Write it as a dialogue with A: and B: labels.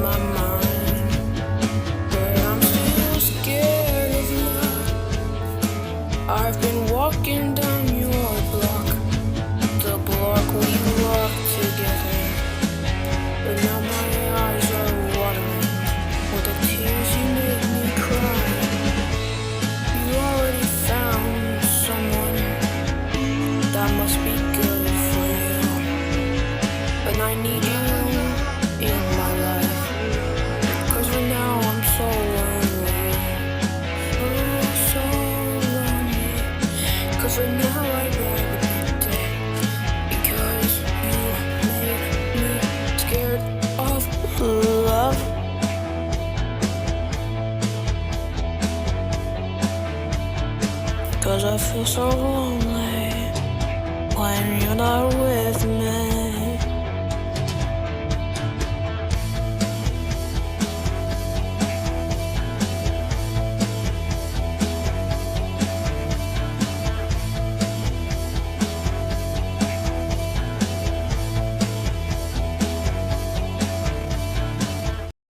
A: my mind, but I'm still scared of love. I've been walking down your block, the block we walked together, but now my eyes are watering with the tears you made me cry. You already found someone that must be good for you, but I need you in my life, 'cause right now I'm so lonely, oh so lonely, 'cause right now I'd rather be dead, because you made me scared of love. 'Cause I feel so lonely when you're not with me.